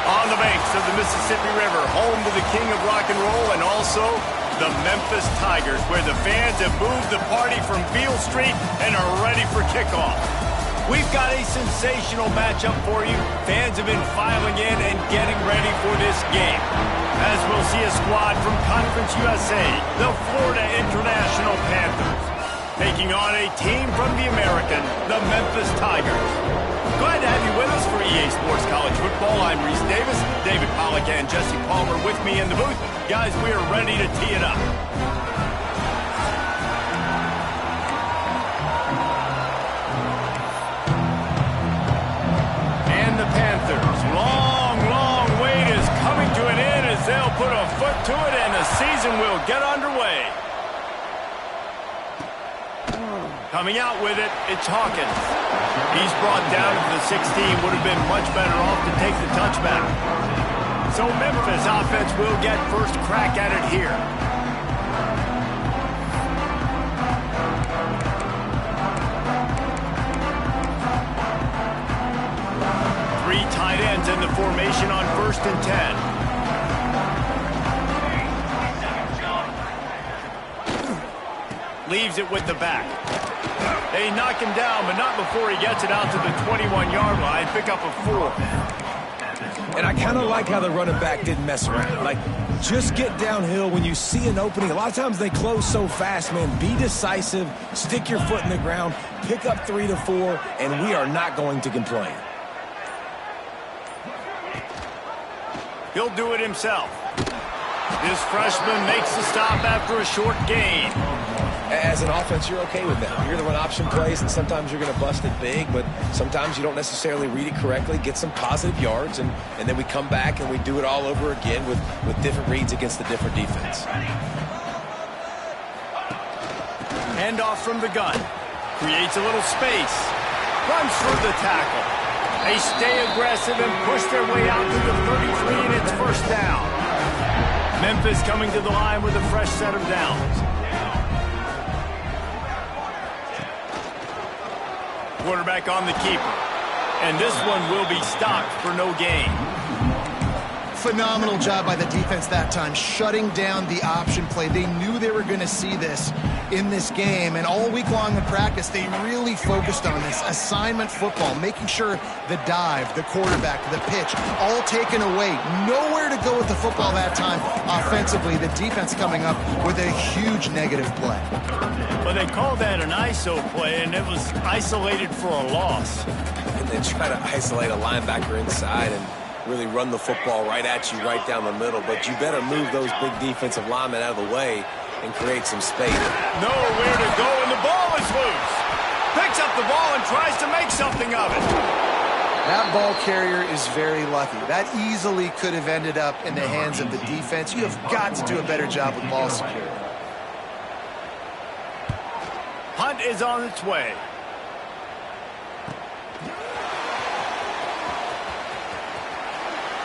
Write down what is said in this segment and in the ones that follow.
On the banks of the Mississippi River, home to the king of rock and roll and also the Memphis Tigers, where the fans have moved the party from Field Street and are ready for kickoff. We've got a sensational matchup for you. Fans have been filing in and getting ready for this game. As we'll see a squad from Conference USA, the Florida International Panthers, taking on a team from the American, the Memphis Tigers. Glad to have you with us for EA Sports College Football. I'm Reese Davis, David Pollack and Jesse Palmer with me in the booth. Guys, we are ready to tee it up. And the Panthers' long wait is coming to an end as they'll put a foot to it and the season will get underway. Coming out with it, it's Hawkins. He's brought down to the 16. Would have been much better off to take the touchback. So Memphis offense will get first crack at it here. Three tight ends in the formation on 1st and 10. Leaves it with the back. They knock him down, but not before he gets it out to the 21-yard line. Pick up a 4. And I kind of like how the running back didn't mess around. Like, just get downhill when you see an opening. A lot of times they close so fast, man. Be decisive, stick your foot in the ground, pick up 3 to 4, and we are not going to complain. He'll do it himself. This freshman makes the stop after a short gain. As an offense, you're okay with that. You're going to run option plays, and sometimes you're going to bust it big, but sometimes you don't necessarily read it correctly, get some positive yards, and then we come back and we do it all over again with different reads against a different defense. Handoff from the gun. Creates a little space. Runs through the tackle. They stay aggressive and push their way out to the 33, and it's first down. Memphis coming to the line with a fresh set of downs. Quarterback on the keeper. And this one will be stopped for no gain. Phenomenal job by the defense that time, shutting down the option play. They knew they were going to see this in this game, and all week long in practice, they really focused on this assignment football, making sure the dive, the quarterback, the pitch, all taken away. Nowhere to go with the football that time offensively. The defense coming up with a huge negative play. Well, they called that an ISO play, and it was isolated for a loss. And they try to isolate a linebacker inside and really run the football right at you, right down the middle. But you better move those big defensive linemen out of the way and create some space. Nowhere to go, and the ball is loose. Picks up the ball and tries to make something of it. That ball carrier is very lucky. That easily could have ended up in the hands of the defense. You have got to do a better job with ball security. Hunt is on its way.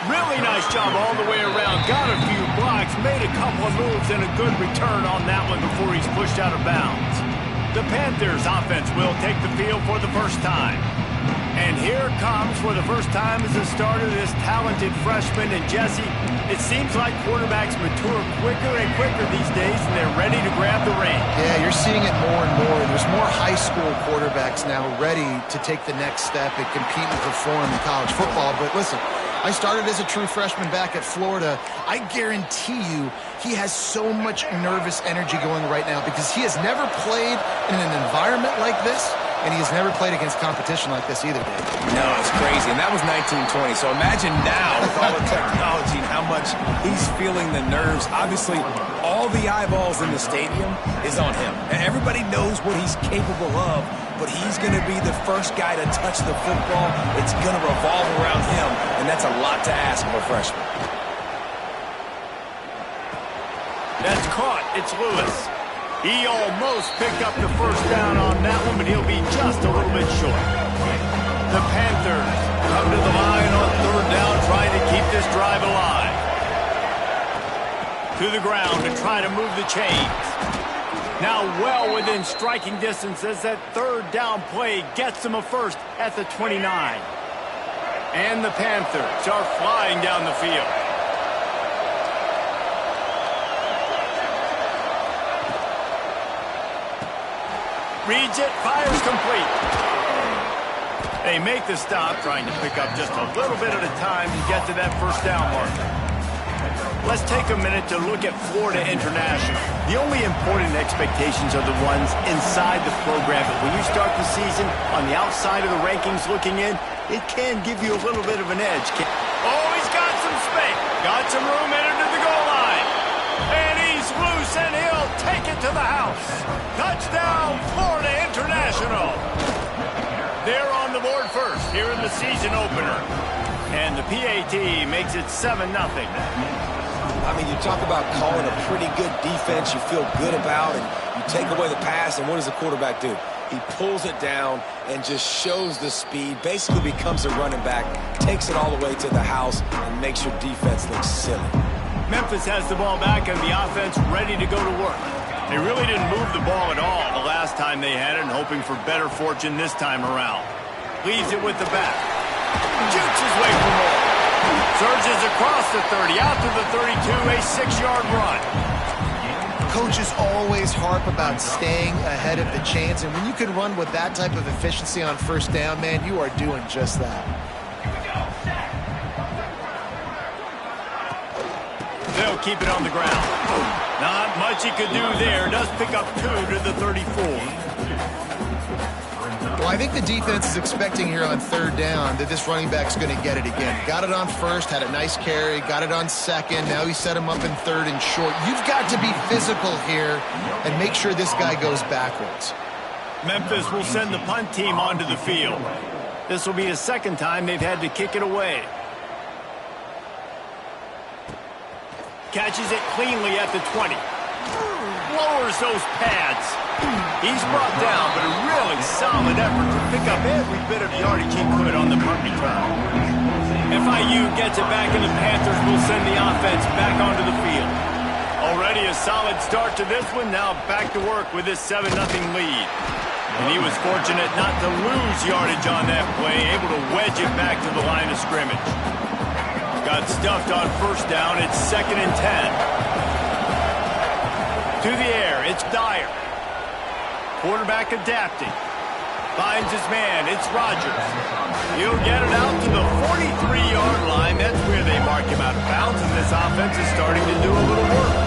Really nice job all the way around. Got a few blocks, made a couple of moves, and a good return on that one before he's pushed out of bounds. The Panthers offense will take the field for the first time. And here comes, for the first time as a starter, this talented freshman. And Jesse, it seems like quarterbacks mature quicker and quicker these days, and they're ready to grab the reins. Yeah, you're seeing it more and more. There's more high school quarterbacks now ready to take the next step and compete and perform in college football. But listen, I started as a true freshman back at Florida. I guarantee you he has so much nervous energy going right now because he has never played in an environment like this, and he has never played against competition like this either, Dave. No, it's crazy, and that was 1920. So imagine now with all the technology and how much he's feeling the nerves. Obviously, all all the eyeballs in the stadium is on him. Everybody knows what he's capable of, but he's going to be the first guy to touch the football. It's going to revolve around him, and that's a lot to ask of a freshman. That's caught. It's Lewis. He almost picked up the first down on that one, but he'll be just a little bit short. The Panthers come to the line on third down, trying to keep this drive alive. To the ground to try to move the chains. Now well within striking distance as that third down play gets them a first at the 29. And the Panthers are flying down the field. Reads it, fires complete. They make the stop, trying to pick up just a little bit at a time to get to that first down marker. Let's take a minute to look at Florida International. The only important expectations are the ones inside the program. But when you start the season on the outside of the rankings looking in, it can give you a little bit of an edge. Oh, he's got some space. Got some room in into the goal line. And he's loose, and he'll take it to the house. Touchdown, Florida International. They're on the board first here in the season opener. And the PAT makes it 7-0. I mean, you talk about calling a pretty good defense you feel good about, and you take away the pass, and what does the quarterback do? He pulls it down and just shows the speed, basically becomes a running back, takes it all the way to the house, and makes your defense look silly. Memphis has the ball back and the offense ready to go to work. They really didn't move the ball at all the last time they had it, and hoping for better fortune this time around. Leaves it with the back. Jukes his way for more. Surges across the 30, out to the 32, a 6-yard run. Coaches always harp about staying ahead of the chains, and when you can run with that type of efficiency on first down, man, you are doing just that. They'll keep it on the ground. Not much he could do there. Does pick up 2 to the 34. Well, I think the defense is expecting here on third down that this running back's going to get it again. Got it on first, had a nice carry, got it on second. Now he set him up in third and short. You've got to be physical here and make sure this guy goes backwards. Memphis will send the punt team onto the field. This will be the second time they've had to kick it away. Catches it cleanly at the 20. Lowers those pads. He's brought down, but a really solid effort to pick up every bit of yardage he could on the punt return. FIU gets it back, and the Panthers will send the offense back onto the field. Already a solid start to this one. Now back to work with this 7-0 lead. And he was fortunate not to lose yardage on that play, able to wedge it back to the line of scrimmage. Got stuffed on first down. It's 2nd and 10. To the air, it's Dyer. Quarterback adapting. Finds his man, it's Rodgers. He'll get it out to the 43-yard line. That's where they mark him out of bounds, and this offense is starting to do a little work.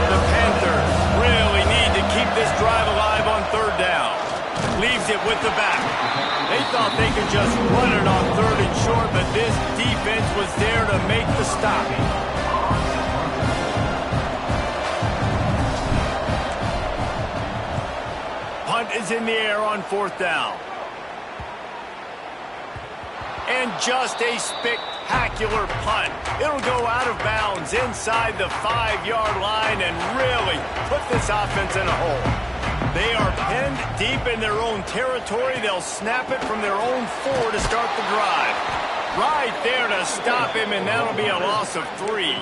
The Panthers really need to keep this drive alive on third down. Leaves it with the back. They thought they could just run it on third and short, but this defense was there to make the stop. Punt is in the air on fourth down. And just a spectacular punt. It'll go out of bounds inside the 5-yard line and really put this offense in a hole. They are pinned deep in their own territory. They'll snap it from their own 4 to start the drive. Right there to stop him, and that'll be a loss of 3.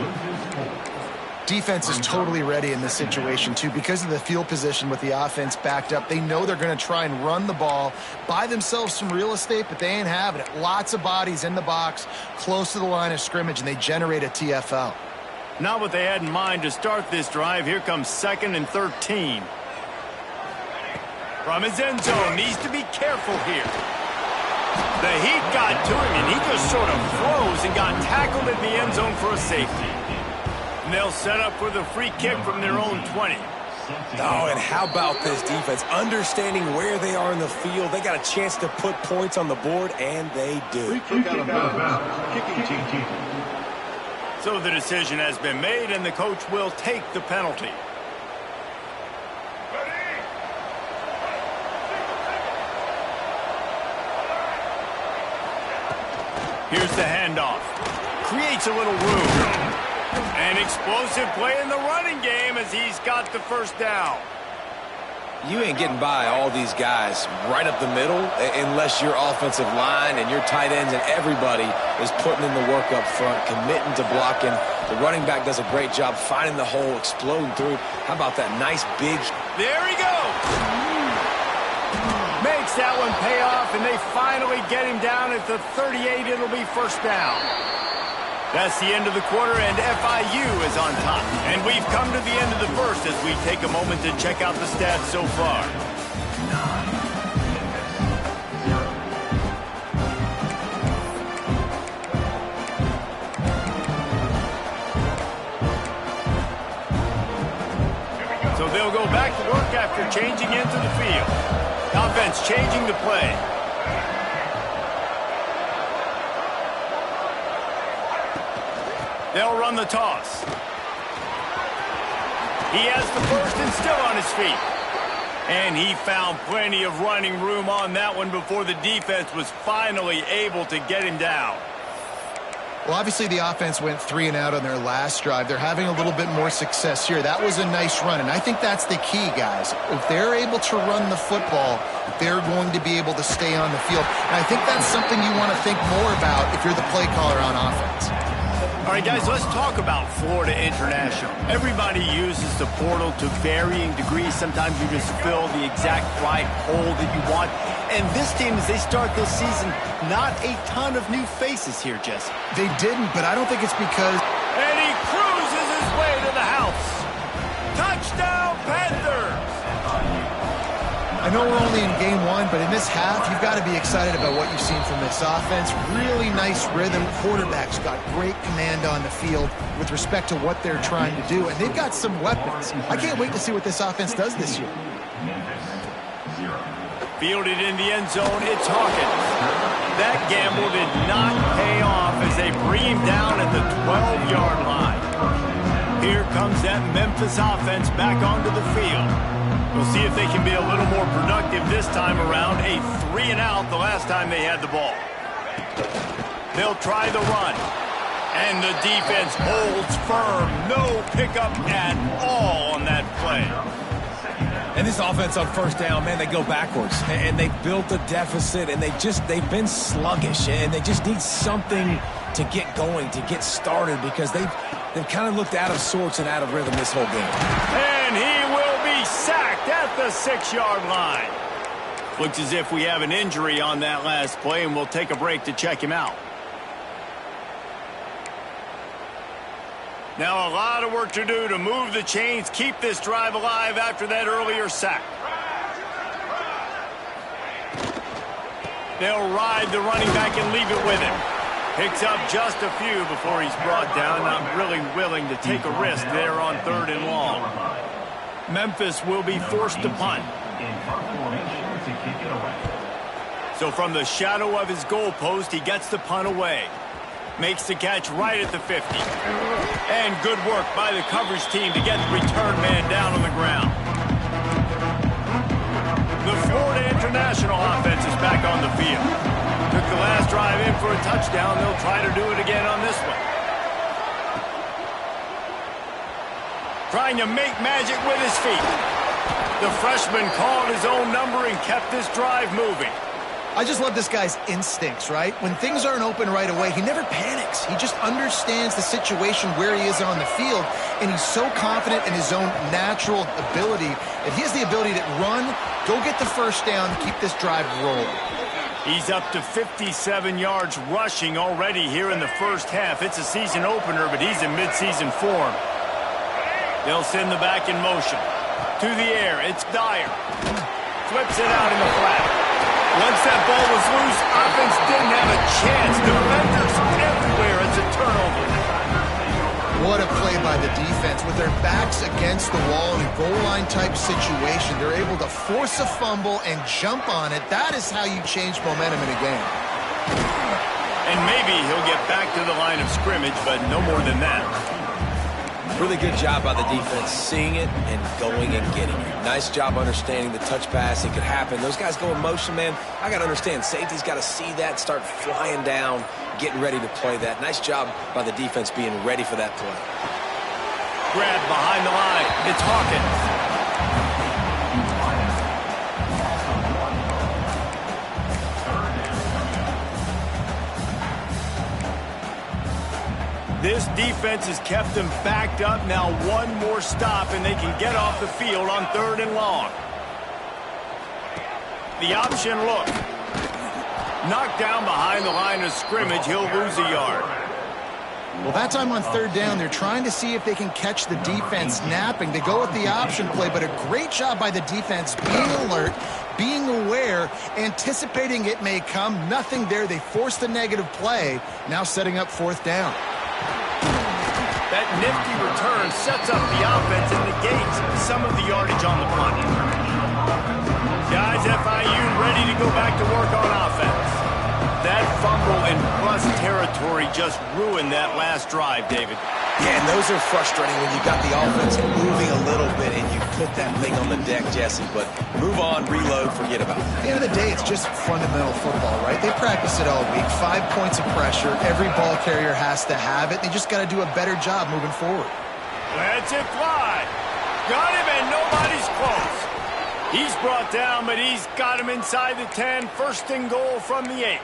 Defense is totally ready in this situation, too. Because of the field position with the offense backed up, they know they're going to try and run the ball, buy themselves some real estate, but they ain't having it. Lots of bodies in the box, close to the line of scrimmage, and they generate a TFL. Not what they had in mind to start this drive. Here comes 2nd and 13. From his end zone, needs to be careful here. The heat got to him, and he just sort of froze and got tackled in the end zone for a safety. And they'll set up for the free kick from their own 20. Oh, and how about this defense? Understanding where they are in the field. They got a chance to put points on the board, and they do. Free kick out of bounds. Kicking team. So the decision has been made, and the coach will take the penalty. Here's the handoff. Creates a little room. An explosive play in the running game as he's got the first down. You ain't getting by all these guys right up the middle unless your offensive line and your tight ends and everybody is putting in the work up front, committing to blocking. The running back does a great job finding the hole, exploding through. How about that nice big... There he goes! Makes that one pay off, and they finally get him down at the 38. It'll be first down. That's the end of the quarter, and FIU is on top. And we've come to the end of the first as we take a moment to check out the stats so far. So they'll go back to work after changing into the field. Offense changing the play. They'll run the toss. He has the first and still on his feet. And he found plenty of running room on that one before the defense was finally able to get him down. Well, obviously the offense went 3 and out on their last drive. They're having a little bit more success here. That was a nice run, and I think that's the key, guys. If they're able to run the football, they're going to be able to stay on the field. And I think that's something you want to think more about if you're the play caller on offense. All right, guys, let's talk about Florida International. Everybody uses the portal to varying degrees. Sometimes you just fill the exact right hole that you want. And this team, as they start this season, not a ton of new faces here, Jesse. They didn't, but I don't think it's because... And he cruises his way to the house. Touchdown, Panthers! I know we're only in game 1, but in this half, you've got to be excited about what you've seen from this offense. Really nice rhythm. Quarterback's got great command on the field with respect to what they're trying to do, and they've got some weapons. I can't wait to see what this offense does this year. Fielded in the end zone, it's Hawkins. That gamble did not pay off as they bring him down at the 12-yard line. Here comes that Memphis offense back onto the field. We'll see if they can be a little more productive this time around. A 3 and out the last time they had the ball. They'll try the run. And the defense holds firm. No pickup at all on that play. And this offense on first down, man, they go backwards. And they built a deficit, and they've been sluggish. And they just need something to get going, to get started, because they've kind of looked out of sorts and out of rhythm this whole game. And he will be sacked at the 6-yard line. Looks as if we have an injury on that last play, and we'll take a break to check him out. Now a lot of work to do to move the chains, keep this drive alive after that earlier sack. They'll ride the running back and leave it with him. Picks up just a few before he's brought down. Not really willing to take a risk there on 3rd and long. Memphis will be forced to punt. So from the shadow of his goal post, he gets the punt away. Makes the catch right at the 50. And good work by the coverage team to get the return man down on the ground. The Florida International offense is back on the field. Took the last drive in for a touchdown. They'll try to do it again on this one. Trying to make magic with his feet. The freshman called his own number and kept this drive moving. I just love this guy's instincts, right? When things aren't open right away, he never panics. He just understands the situation where he is on the field, and he's so confident in his own natural ability that he has the ability to run, go get the first down, keep this drive rolling. He's up to 57 yards rushing already here in the first half. It's a season opener, but he's in midseason form. They'll send the back in motion. To the air, it's Dyer. Flips it out in the flat. Once that ball was loose, offense didn't have a chance. Defenders everywhere. It's a turnover. What a play by the defense. With their backs against the wall in a goal line type situation, they're able to force a fumble and jump on it. That is how you change momentum in a game. And maybe he'll get back to the line of scrimmage, but no more than that. Really good job by the defense, seeing it and going and getting it. Nice job understanding the touch pass. It could happen. Those guys go in motion, man. I got to understand, safety's got to see that, start flying down, getting ready to play that. Nice job by the defense being ready for that play. Grab behind the line. It's Hawkins. This defense has kept them backed up. Now one more stop, and they can get off the field on 3rd and long. The option look. Knocked down behind the line of scrimmage. He'll lose a yard. Well, that time on 3rd down, they're trying to see if they can catch the defense napping. They go with the option play, but a great job by the defense being alert, being aware, anticipating it may come. Nothing there. They force the negative play, now setting up 4th down. That nifty return sets up the offense and negates some of the yardage on the punt. Guys, FIU ready to go back to work on offense. That fumble in plus territory just ruined that last drive, David. Yeah, and those are frustrating when you got the offense moving a little bit and you put that thing on the deck, Jesse. But move on, reload, forget about it. At the end of the day, it's just fundamental football, right? They practice it all week. 5 points of pressure. Every ball carrier has to have it. They just got to do a better job moving forward. Let's it fly. Got him, and nobody's close. He's brought down, but he's got him inside the 10. 1st and goal from the 8.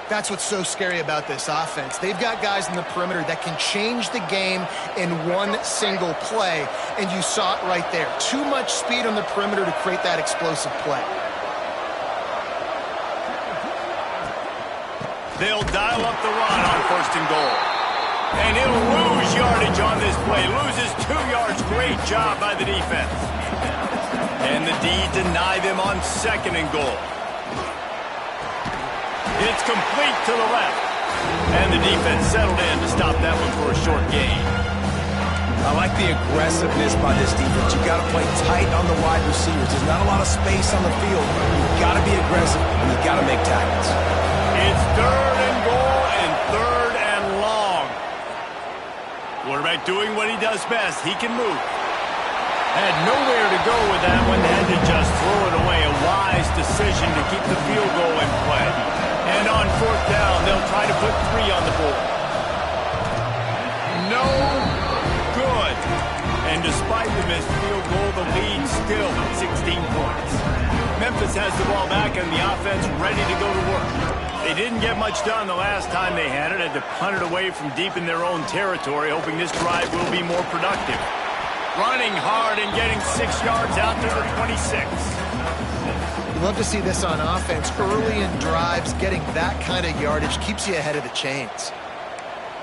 That's what's so scary about this offense. They've got guys in the perimeter that can change the game in one single play, and you saw it right there. Too much speed on the perimeter to create that explosive play. They'll dial up the run on 1st and goal. And he'll lose yardage on this play. Loses 2 yards. Great job by the defense. And the D deny them on 2nd and goal. It's complete to the left. And the defense settled in to stop that one for a short gain. I like the aggressiveness by this defense. You've got to play tight on the wide receivers. There's not a lot of space on the field. You've got to be aggressive, and you've got to make tackles. It's 3rd and goal and 3rd and long. Quarterback doing what he does best. He can move. Had nowhere to go with that one. Had to just throw it away. A wise decision to keep the field goal in play. And on 4th down, they'll try to put 3 on the board. No good. And despite the missed field goal, the lead still at 16 points. Memphis has the ball back and the offense ready to go to work. They didn't get much done the last time they had it. Had to punt it away from deep in their own territory, hoping this drive will be more productive. Running hard and getting 6 yards out to the 26. Love to see this on offense. Early in drives, getting that kind of yardage keeps you ahead of the chains.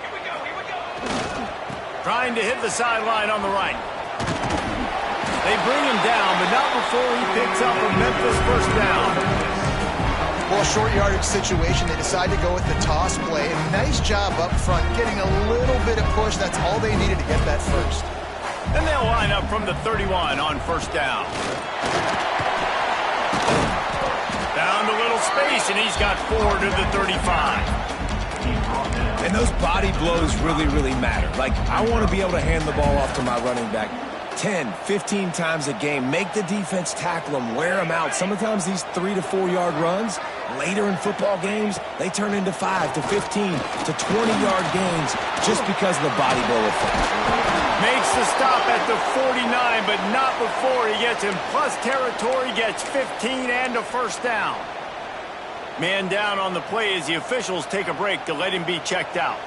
Here we go. Trying to hit the sideline on the right. They bring him down, but not before he picks up a Memphis 1st down. Well, short yardage situation, they decide to go with the toss play. And nice job up front, getting a little bit of push. That's all they needed to get that first. And they'll line up from the 31 on 1st down. Found a little space, and he's got 4 to the 35. And those body blows really, really matter. Like, I want to be able to hand the ball off to my running back 10, 15 times a game. Make the defense tackle them, wear them out. Sometimes these 3 to 4 yard runs, later in football games, they turn into 5 to 15 to 20-yard gains just because of the body blow effect. Makes the stop at the 49, but not before he gets in plus territory, gets 15 and a 1st down. Man down on the play as the officials take a break to let him be checked out.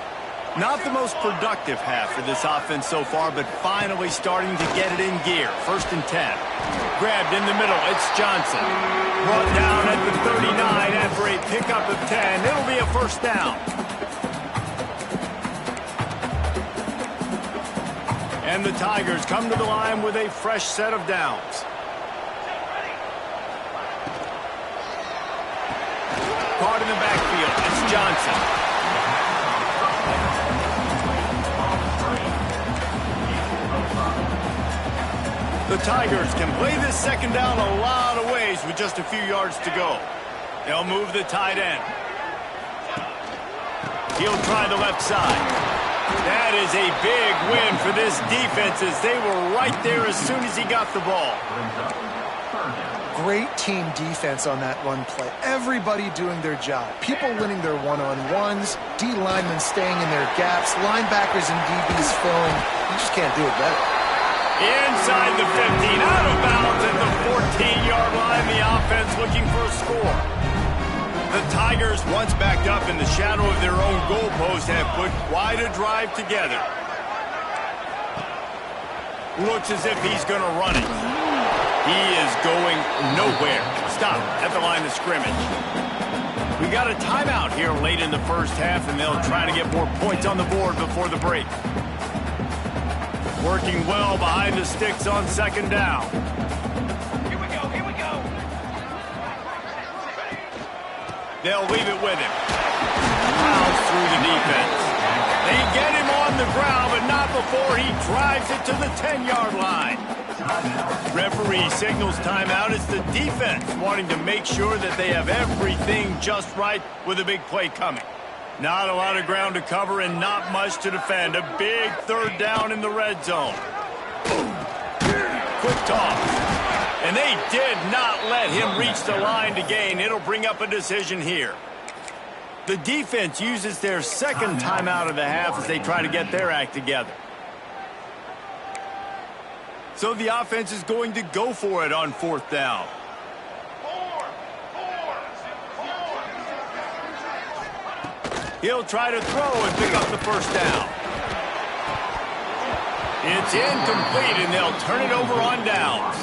Not the most productive half for this offense so far, but finally starting to get it in gear. 1st and 10. Grabbed in the middle, it's Johnson. Brought down at the 39 after a pickup of 10. It'll be a 1st down. And the Tigers come to the line with a fresh set of downs. Caught in the backfield, it's Johnson. The Tigers can play this 2nd down a lot of ways with just a few yards to go. They'll move the tight end. He'll try the left side. That is a big win for this defense as they were right there as soon as he got the ball. Great team defense on that run play. Everybody doing their job. People winning their one-on-ones, D linemen staying in their gaps, linebackers and DBs filling. You just can't do it better. Inside the 15, out of bounds at the 14-yard line. The offense looking for a score. The Tigers, once backed up in the shadow of their own goalpost, have put quite a drive together. Looks as if he's going to run it. He is going nowhere. Stop at the line of scrimmage. We got a timeout here late in the first half, and they'll try to get more points on the board before the break. Working well behind the sticks on second down. Here we go, here we go. They'll leave it with him. Plows through the defense. They get him on the ground, but not before he drives it to the 10-yard line. Referee signals timeout. It's the defense wanting to make sure that they have everything just right with a big play coming. Not a lot of ground to cover and not much to defend. A big third down in the red zone. Quick toss. And they did not let him reach the line to gain. It'll bring up a decision here. The defense uses their second timeout of the half as they try to get their act together. So the offense is going to go for it on fourth down. He'll try to throw and pick up the first down. It's incomplete, and they'll turn it over on downs.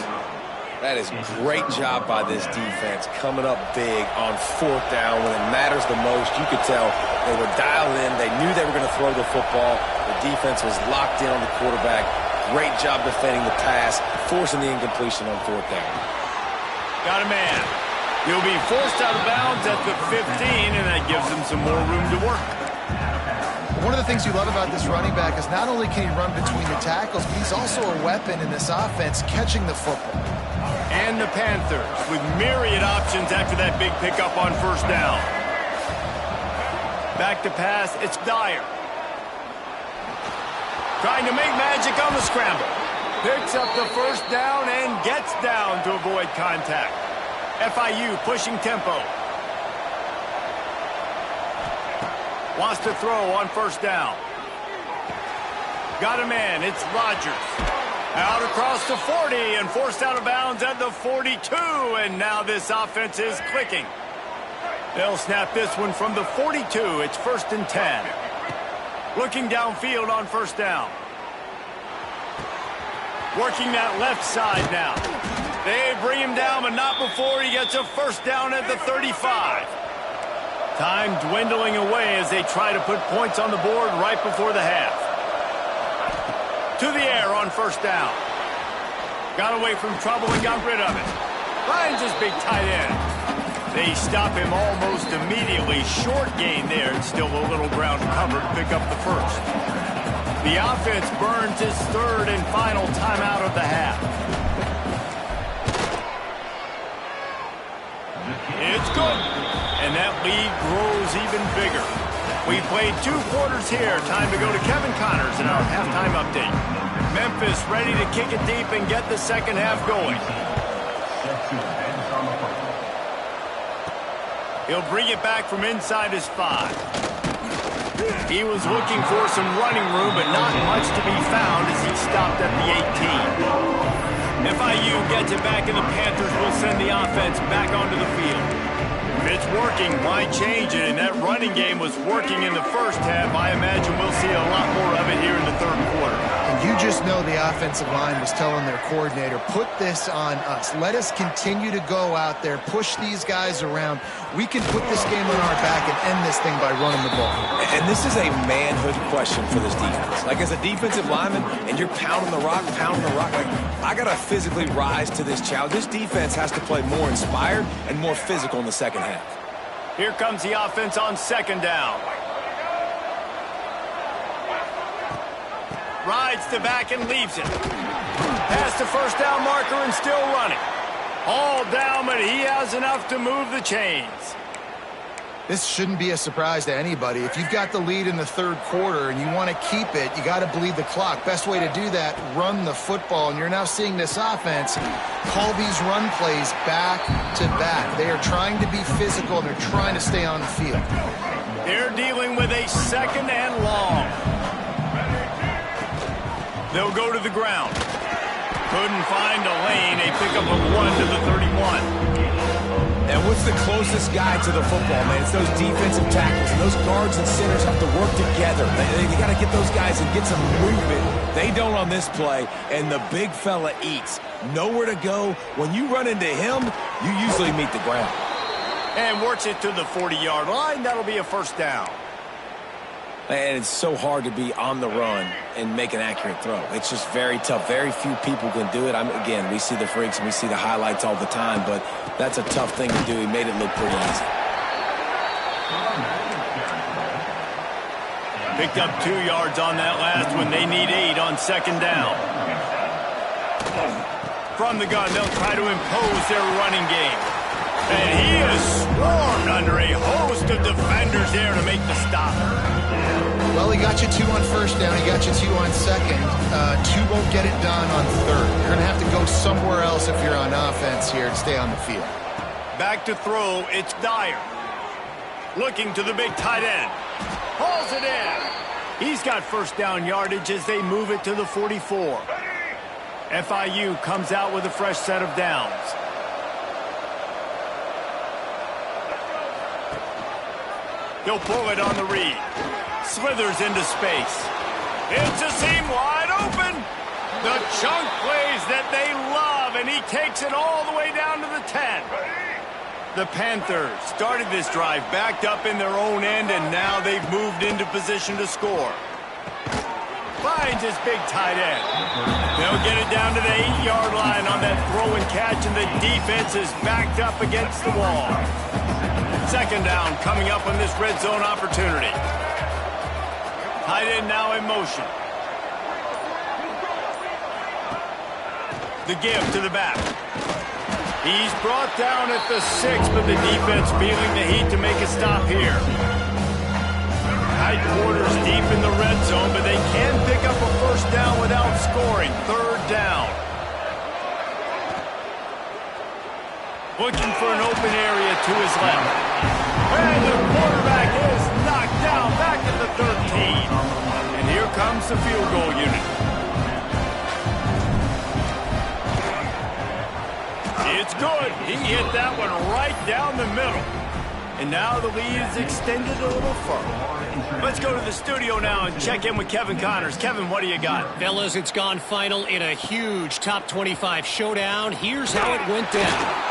That is great job by this defense, coming up big on fourth down when it matters the most. You could tell they were dialed in. They knew they were going to throw the football. The defense was locked in on the quarterback. Great job defending the pass, forcing the incompletion on fourth down. Got a man. He'll be forced out of bounds at the 15, and that gives him some more room to work. One of the things you love about this running back is not only can he run between the tackles, but he's also a weapon in this offense catching the football. And the Panthers with myriad options after that big pickup on first down. Back to pass, it's Dyer. Trying to make magic on the scramble. Picks up the first down and gets down to avoid contact. FIU pushing tempo. Wants to throw on first down. Got a man, it's Rodgers. Out across the 40 and forced out of bounds at the 42. And now this offense is clicking. They'll snap this one from the 42. It's 1st and 10. Looking downfield on first down. Working that left side now. They bring him down, but not before he gets a first down at the 35. Time dwindling away as they try to put points on the board right before the half. To the air on first down. Got away from trouble and got rid of it. Finds his big tight end. They stop him almost immediately. Short gain there, and still a little ground covered to pick up the first. The offense burns his third and final timeout of the half. It's good. And that lead grows even bigger. We played 2 quarters here. Time to go to Kevin Connors in our halftime update. Memphis ready to kick it deep and get the second half going. He'll bring it back from inside his 5. He was looking for some running room, but not much to be found as he stopped at the 18. FIU gets it back, and the Panthers will send the offense back onto the field. If it's working, why change it? And that running game was working in the first half. I imagine we'll see a lot more of it here in the third quarter. And you just know the offensive line was telling their coordinator, put this on us. Let us continue to go out there, push these guys around. We can put this game on our back and end this thing by running the ball. And this is a manhood question for this defense. Like, as a defensive lineman, and you're pounding the rock, like, I got to physically rise to this challenge. This defense has to play more inspired and more physical in the second half. Here comes the offense on second down. Rides the back and leaves it. Past the first down marker and still running. All down, but he has enough to move the chains. This shouldn't be a surprise to anybody. If you've got the lead in the third quarter and you want to keep it, you got to bleed the clock. Best way to do that, run the football. And you're now seeing this offense call these run plays back to back. They are trying to be physical, and they're trying to stay on the field. They're dealing with a second and long. They'll go to the ground. Couldn't find a lane. A pickup of 1 to the 31. And what's the closest guy to the football, man? It's those defensive tackles. And those guards and centers have to work together. They got to get those guys and get some movement. They don't on this play, and the big fella eats. Nowhere to go. When you run into him, you usually meet the ground. And works it to the 40-yard line. That'll be a first down. And it's so hard to be on the run and make an accurate throw. It's just very tough. Very few people can do it. Again, we see the freaks and we see the highlights all the time, but that's a tough thing to do. He made it look pretty easy. Picked up 2 yards on that last one. They need 8 on second down. From the gun, they'll try to impose their running game. And he is swarmed under a host of defenders there to make the stop. Well, he got you 2 on first down. He got you 2 on second. 2 won't get it done on third. You're going to have to go somewhere else if you're on offense here to stay on the field. Back to throw, it's Dyer. Looking to the big tight end. Hauls it in. He's got first down yardage as they move it to the 44. FIU comes out with a fresh set of downs. He'll pull it on the read. Slithers into space. It's a seam wide open. The chunk plays that they love, and he takes it all the way down to the 10. The Panthers started this drive backed up in their own end, and now they've moved into position to score. Finds his big tight end. They'll get it down to the 8-yard line on that throw and catch, and the defense is backed up against the wall. Second down coming up on this red zone opportunity. Tight end now in motion. The give to the back. He's brought down at the 6, but the defense feeling the heat to make a stop here. Tight quarters deep in the red zone, but they can pick up a first down without scoring. Third down. Looking for an open area to his left. And the quarterback is knocked down back at the 13. And here comes the field goal unit. It's good. He hit that one right down the middle. And now the lead is extended a little further. Let's go to the studio now and check in with Kevin Connors. Kevin, what do you got? Fellas, it's gone final in a huge top 25 showdown. Here's how it went down.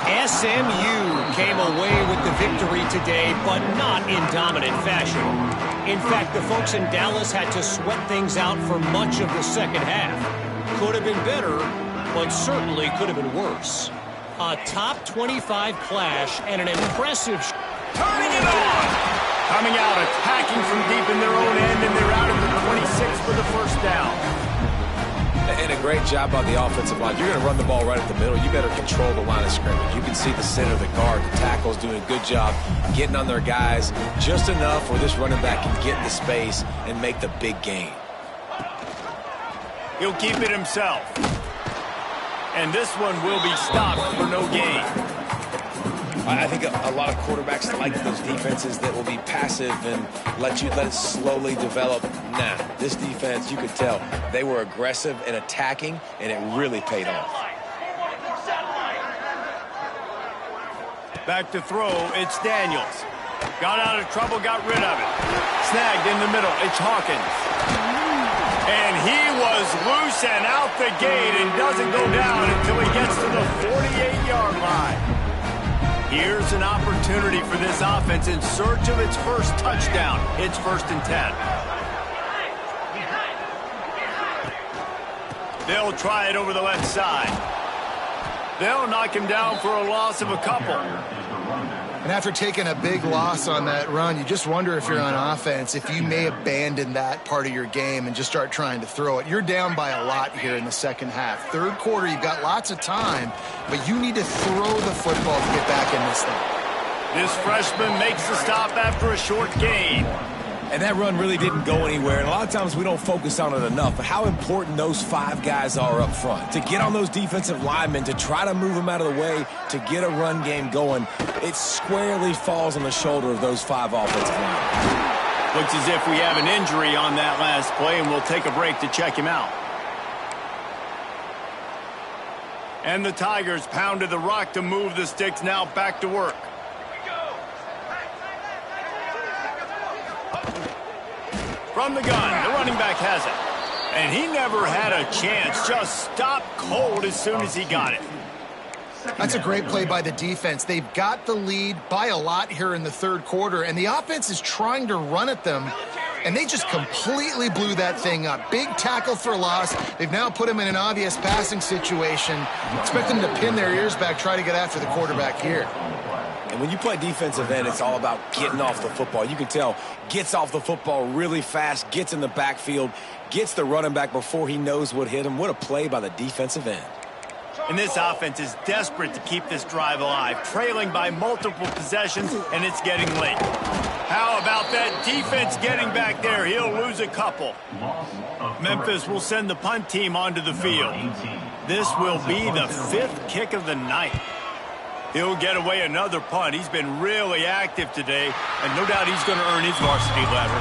SMU came away with the victory today, but not in dominant fashion. In fact, the folks in Dallas had to sweat things out for much of the second half. Could have been better, but certainly could have been worse. A top 25 clash and an impressive... Turning it on! Coming out, attacking from deep in their own end, and they're out of the 26 for the first down. And a great job by the offensive line. You're going to run the ball right at the middle. You better control the line of scrimmage. You can see the center, the guard, the tackle's doing a good job getting on their guys just enough where this running back can get into space and make the big gain. He'll keep it himself. And this one will be stopped for no gain. I think a lot of quarterbacks like those defenses that will be passive and let it slowly develop. Nah, this defense, you could tell, they were aggressive and attacking, and it really paid off. Back to throw, it's Daniels. Got out of trouble, got rid of it. Snagged in the middle, it's Hawkins. And he was loose and out the gate and doesn't go down until he gets to the 48-yard line. Here's an opportunity for this offense in search of its first touchdown. It's 1st and 10. They'll try it over the left side. They'll knock him down for a loss of a couple. And after taking a big loss on that run, you just wonder if you're on offense, if you may abandon that part of your game and just start trying to throw it. You're down by a lot here in the second half. Third quarter, you've got lots of time, but you need to throw the football to get back in this thing. This freshman makes the stop after a short gain. And that run really didn't go anywhere. And a lot of times we don't focus on it enough, but how important those 5 guys are up front. To get on those defensive linemen, to try to move them out of the way, to get a run game going, it squarely falls on the shoulder of those 5 offensive linemen. Looks as if we have an injury on that last play, and we'll take a break to check him out. And the Tigers pounded the rock to move the sticks, now back to work. From the gun, the running back has it. And he never had a chance, just stopped cold as soon as he got it. That's a great play by the defense. They've got the lead by a lot here in the third quarter, and the offense is trying to run at them, and they just completely blew that thing up. Big tackle for loss. They've now put him in an obvious passing situation. Expect them to pin their ears back, try to get after the quarterback here. And when you play defensive end, it's all about getting off the football. You can tell, gets off the football really fast, gets in the backfield, gets the running back before he knows what hit him. What a play by the defensive end. And this offense is desperate to keep this drive alive, trailing by multiple possessions, and it's getting late. How about that defense getting back there? He'll lose a couple. Memphis will send the punt team onto the field. This will be the 5th kick of the night. He'll get away another punt. He's been really active today, and no doubt he's going to earn his varsity letter.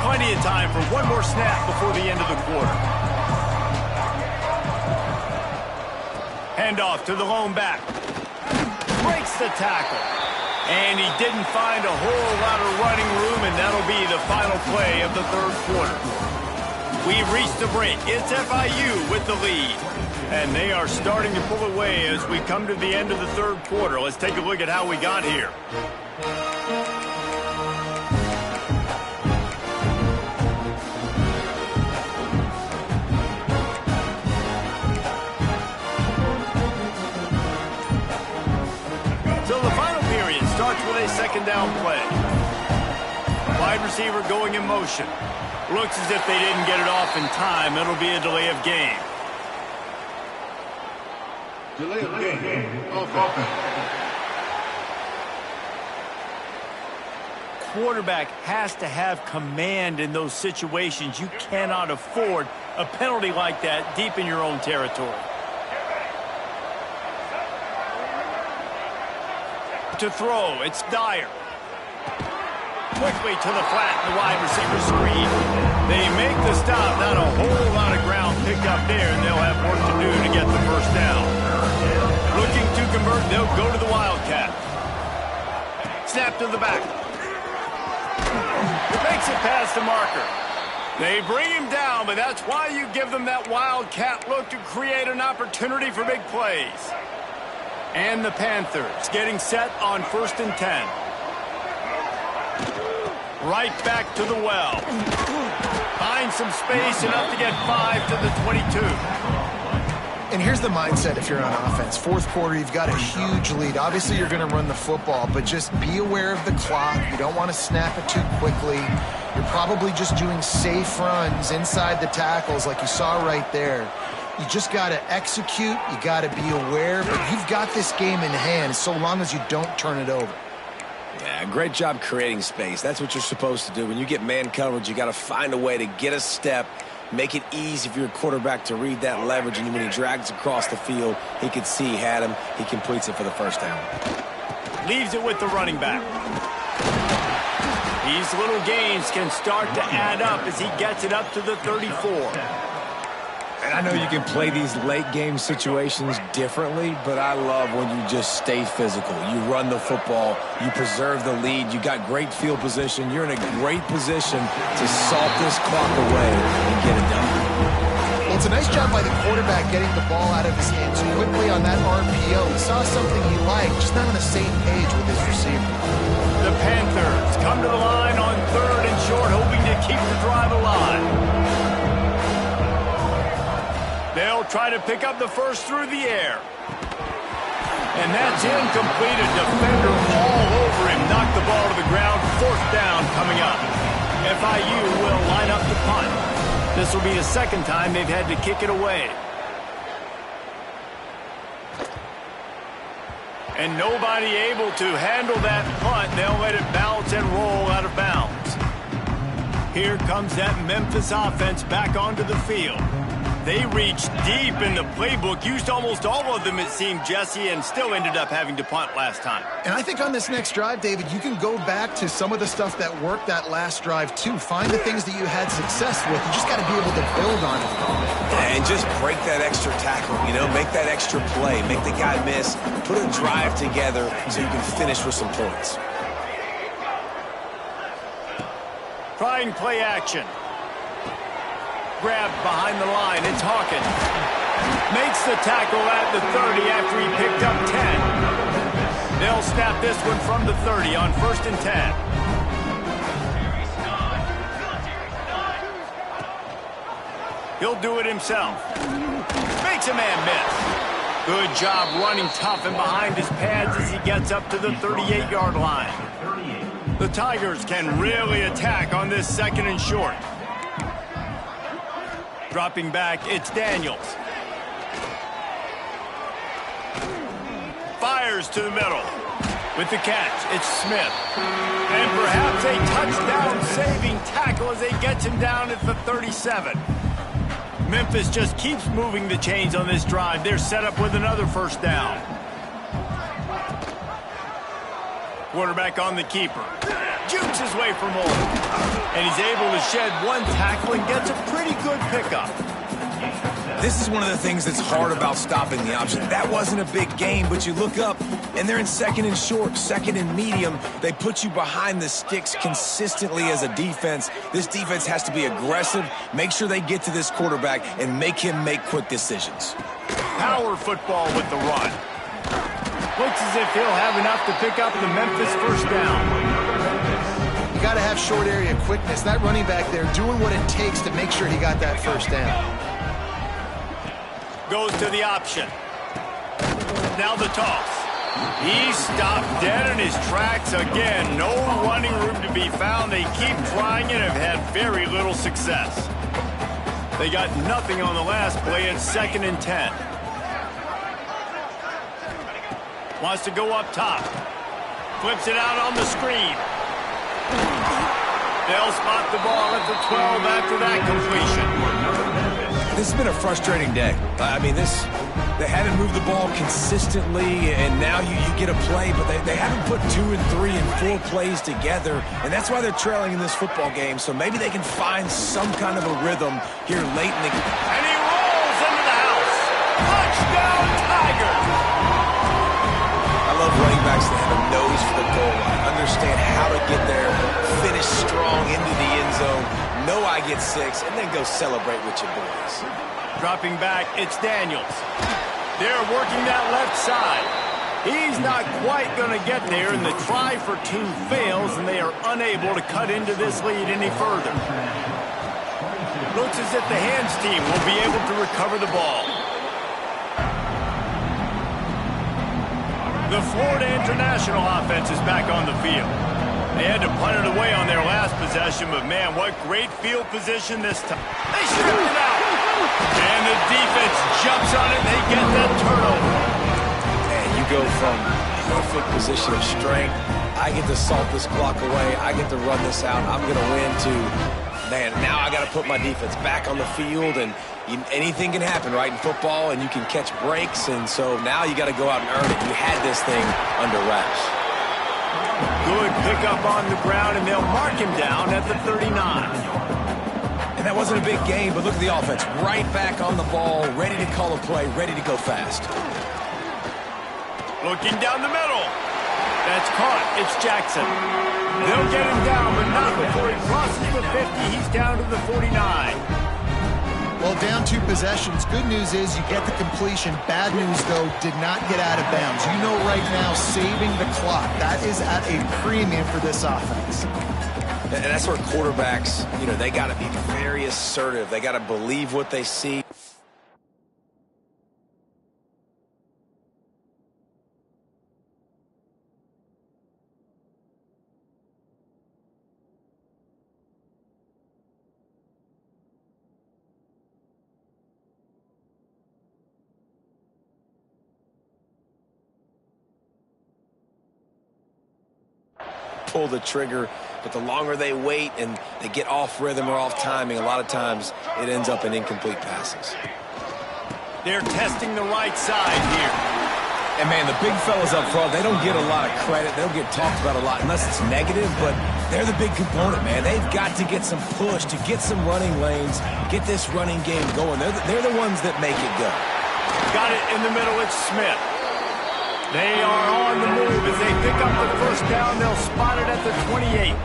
Plenty of time for one more snap before the end of the quarter. Handoff to the lone back. Breaks the tackle. And he didn't find a whole lot of running room, and that'll be the final play of the third quarter. We've reached the break. It's FIU with the lead. And they are starting to pull away as we come to the end of the third quarter. Let's take a look at how we got here. So the final period starts with a second down play. Wide receiver going in motion. Looks as if they didn't get it off in time. It'll be a delay of game. Delay of game. Offense. Quarterback has to have command in those situations. You cannot afford a penalty like that deep in your own territory. To throw, it's Dyer. Quickly to the flat, the wide receiver screen. They make the stop, not a whole lot of ground picked up there, and they'll have work to do to get the first down. Looking to convert, they'll go to the Wildcat. Snap to the back. Makes it past the marker. They bring him down, but that's why you give them that Wildcat look to create an opportunity for big plays. And the Panthers getting set on 1st and 10. Right back to the well. Find some space, enough to get 5 to the 22. And here's the mindset if you're on offense. Fourth quarter, you've got a huge lead. Obviously, you're going to run the football, but just be aware of the clock. You don't want to snap it too quickly. You're probably just doing safe runs inside the tackles like you saw right there. You just got to execute. You got to be aware, but you've got this game in hand so long as you don't turn it over. Yeah, great job creating space. That's what you're supposed to do. When you get man coverage, you got to find a way to get a step, make it easy for your quarterback to read that leverage, and when he drags across the field, he can see he had him. He completes it for the first down. Leaves it with the running back. These little gains can start to add up as he gets it up to the 34. And I know you can play these late game situations differently, but I love when you just stay physical. You run the football, you preserve the lead, you got great field position, you're in a great position to salt this clock away and get it done. Well, it's a nice job by the quarterback getting the ball out of his hands quickly on that RPO. He saw something he liked, just not on the same page with his receiver. The Panthers come to the line on 3rd and short, hoping to keep the drive alive. They'll try to pick up the first through the air. And that's incomplete. A defender all over him. Knocked the ball to the ground. 4th down coming up. FIU will line up the punt. This will be the second time they've had to kick it away. And nobody able to handle that punt. They'll let it bounce and roll out of bounds. Here comes that Memphis offense back onto the field. They reached deep in the playbook, used almost all of them, it seemed, Jesse, and still ended up having to punt last time. And I think on this next drive, David, you can go back to some of the stuff that worked that last drive, too. Find the things that you had success with. You just got to be able to build on it. And just break that extra tackle, make that extra play, make the guy miss, put a drive together so you can finish with some points. Trying play action. Grabbed behind the line. It's Hawkins. Makes the tackle at the 30 after he picked up 10. They'll snap this one from the 30 on 1st and 10. He'll do it himself. Makes a man miss. Good job running tough and behind his pads as he gets up to the 38-yard line. The Tigers can really attack on this 2nd and short. Dropping back, it's Daniels. Fires to the middle. With the catch, it's Smith. And perhaps a touchdown-saving tackle as they get him down at the 37. Memphis just keeps moving the chains on this drive. They're set up with another 1st down. Quarterback on the keeper. Jukes his way for more. And he's able to shed one tackle and gets a pretty good pickup. This is one of the things that's hard about stopping the option. That wasn't a big gain, but you look up, and they're in 2nd and short, 2nd and medium. They put you behind the sticks consistently as a defense. This defense has to be aggressive, make sure they get to this quarterback, and make him make quick decisions. Power football with the run. Looks as if he'll have enough to pick up the Memphis 1st down. You got to have short area quickness. That running back there doing what it takes to make sure he got that 1st down. Goes to the option. Now the toss. He stopped dead in his tracks again. No running room to be found. They keep trying and have had very little success. They got nothing on the last play. It's 2nd and 10. Wants to go up top. Flips it out on the screen. They'll spot the ball at the 12 after that completion. This has been a frustrating day. They haven't moved the ball consistently, and now you get a play, but they haven't put 2 and 3 and 4 plays together, and that's why they're trailing in this football game. So maybe they can find some kind of a rhythm here late in the game. And he rolls into the house. Touchdown, Tigers! I love running backs that have a nose for the goal line, understand how to get there, finish strong into the end zone, know I get 6, and then go celebrate with your boys. Dropping back, it's Daniels. They're working that left side. He's not quite going to get there, and the try for 2 fails, and they are unable to cut into this lead any further. Looks as if the hands team will be able to recover the ball. The Florida International offense is back on the field. They had to punt it away on their last possession, but man, what great field position this time. They stripped it out. And the defense jumps on it. They get that turnover. And you go from perfect position of strength. I get to salt this clock away. I get to run this out. I'm going to win to, man, now I got to put my defense back on the field, and anything can happen, right, in football, and you can catch breaks, and so now you got to go out and earn it. You had this thing under wraps. Good pickup on the ground, and they'll mark him down at the 39. And that wasn't a big game, but look at the offense. Right back on the ball, ready to call a play, ready to go fast. Looking down the middle. That's caught. It's Jackson. They'll get him down, but not before he crosses the 50. He's down to the 49. Well, down 2 possessions. Good news is you get the completion. Bad news, though, did not get out of bounds. You know right now, saving the clock, that is at a premium for this offense. And that's where quarterbacks, they got to be very assertive. They got to believe what they see. pull the trigger. But the longer they wait and they get off rhythm or off timing, a lot of times it ends up in incomplete passes. They're testing the right side here. And, man, the big fellas up front, they don't get a lot of credit. They don't get talked about a lot unless it's negative, but they're the big component, man. They've got to get some push, to get some running lanes, get this running game going. They're the ones that make it go. Got it in the middle. It's Smith. They are on the move. As they pick up the first down, they'll spot it at the 28.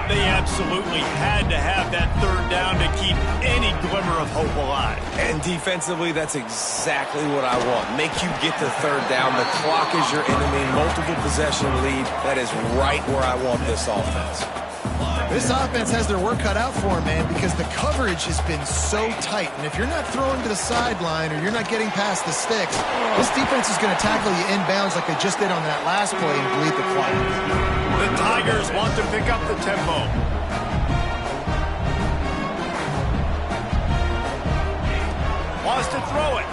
They absolutely had to have that third down to keep any glimmer of hope alive. And defensively, that's exactly what I want. Make you get the third down. The clock is your enemy. Multiple possession lead. That is right where I want this offense. This offense has their work cut out for them, man, because the coverage has been so tight. And if you're not throwing to the sideline or you're not getting past the sticks, this defense is going to tackle you inbounds like they just did on that last play and bleed the clock. The Tigers want to pick up the tempo. Wants to throw it.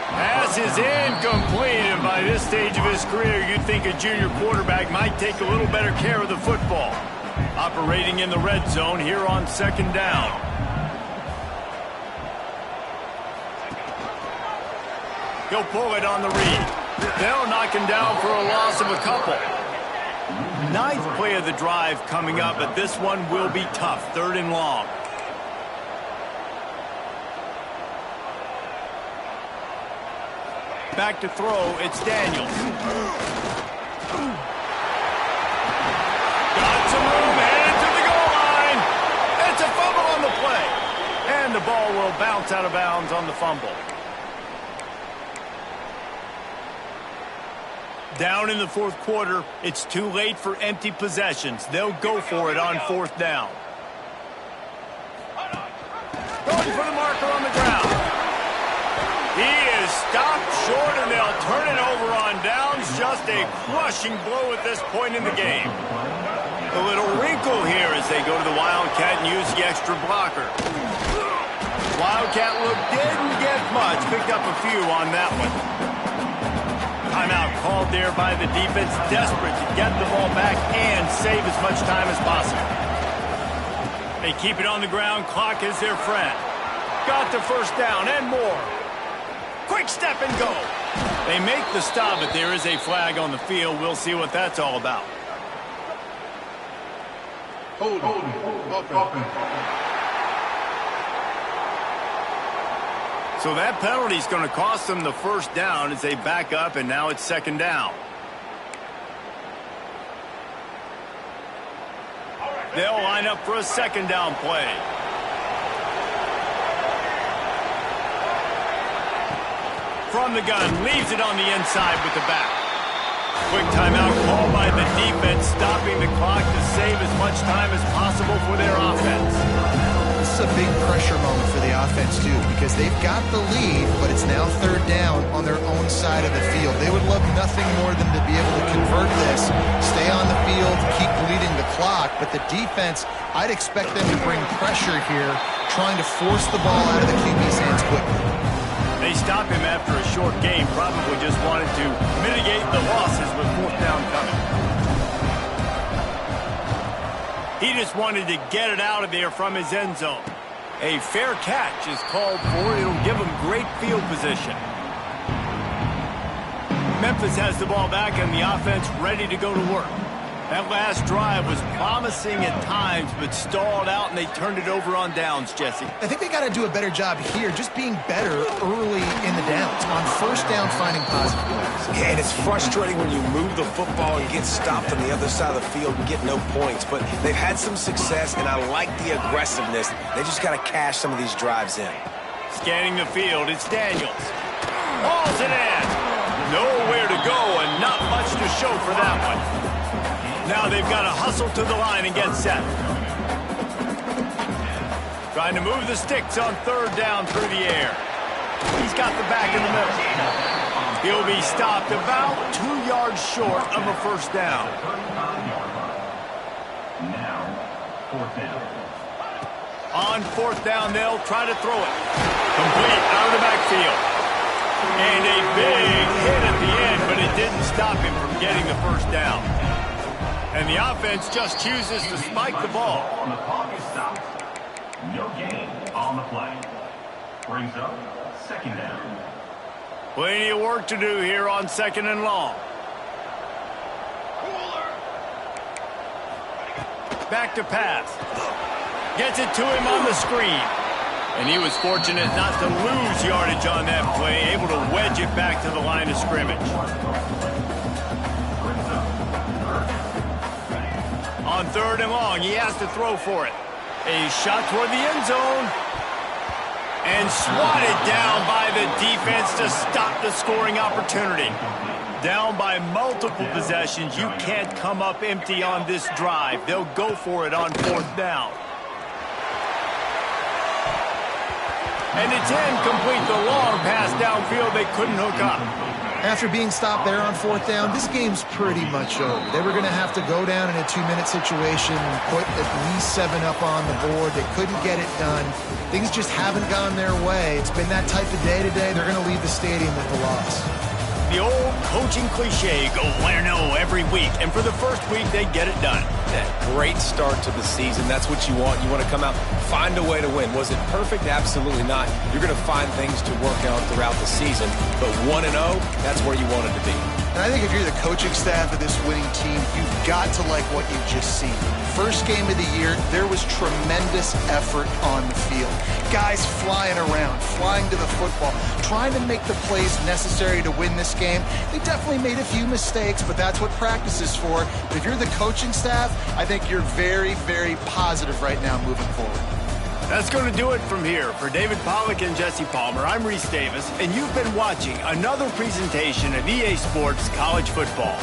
Pass is incomplete, and by this stage of his career, you'd think a junior quarterback might take a little better care of the football. Operating in the red zone here on second down. He'll pull it on the read. They'll knock him down for a loss of a couple. Ninth play of the drive coming up, but this one will be tough. Third and long. Back to throw, it's Daniels. Got some room, headed to the goal line. It's a fumble on the play. And the ball will bounce out of bounds on the fumble. Down in the fourth quarter, it's too late for empty possessions. They'll go for it on fourth down. Going for the marker on the ground. He is stopped short, and they'll turn it over on downs. Just a crushing blow at this point in the game. A little wrinkle here as they go to the Wildcat and use the extra blocker. Wildcat look didn't get much. Picked up a few on that one. Timeout called there by the defense, desperate to get the ball back and save as much time as possible. They keep it on the ground. Clock is their friend. Got the first down and more. Quick step and go. They make the stop, but there is a flag on the field. We'll see what that's all about. Hold offense. So that penalty is going to cost them the first down as they back up, and now it's second down. They'll line up for a second down play. From the gun, leaves it on the inside with the back. Quick timeout called by the defense, stopping the clock to save as much time as possible for their offense. This is a big pressure moment for the offense, too, because they've got the lead, but it's now third down on their own side of the field. They would love nothing more than to be able to convert this, stay on the field, keep bleeding the clock, but the defense, I'd expect them to bring pressure here, trying to force the ball out of the QB's hands quickly. They stop him after a short game, probably just wanted to mitigate the losses with fourth down coming. He just wanted to get it out of there from his end zone. A fair catch is called for. It'll give him great field position. Memphis has the ball back and the offense ready to go to work. That last drive was promising at times, but stalled out, and they turned it over on downs, Jesse. I think they got to do a better job here, just being better early in the downs. On first down, finding positive plays. Yeah, and it's frustrating when you move the football and get stopped on the other side of the field and get no points. But they've had some success, and I like the aggressiveness. They just got to cash some of these drives in. Scanning the field, it's Daniels. Hauls it in. Nowhere to go, and not much to show for that one. Now they've got to hustle to the line and get set. Trying to move the sticks on third down through the air. He's got the back in the middle. He'll be stopped about 2 yards short of a first down. Now, fourth down. On fourth down, they'll try to throw it. Complete out of the backfield. And a big hit at the end, but it didn't stop stop him from getting the first down. And the offense just chooses to spike the ball. On the clock is stopped. No gain on the play. Brings up second down. Plenty of work to do here on 2nd and long. Back to pass. Gets it to him on the screen. And he was fortunate not to lose yardage on that play, able to wedge it back to the line of scrimmage. On 3rd and long, he has to throw for it. A shot toward the end zone. And swatted down by the defense to stop the scoring opportunity. Down by multiple possessions, you can't come up empty on this drive. They'll go for it on 4th down. And it's incomplete, the long pass downfield. They couldn't hook up. After being stopped there on 4th down, this game's pretty much over. They were going to have to go down in a 2-minute situation and put at least 7 up on the board. They couldn't get it done. Things just haven't gone their way. It's been that type of day today. They're going to leave the stadium with the loss. The old coaching cliche, go win or no every week. And for the first week, they get it done. Yeah, great start to the season. That's what you want. You want to come out, find a way to win. Was it perfect? Absolutely not. You're going to find things to work out throughout the season. But 1-0, that's where you wanted to be. And I think if you're the coaching staff of this winning team, you've got to like what you've just seen. First game of the year, there was tremendous effort on the field. Guys flying around, flying to the football, trying to make the plays necessary to win this game. They definitely made a few mistakes, but that's what practice is for. But if you're the coaching staff, I think you're very, very positive right now moving forward. That's going to do it from here. For David Pollack and Jesse Palmer, I'm Reese Davis, and you've been watching another presentation of EA Sports College Football.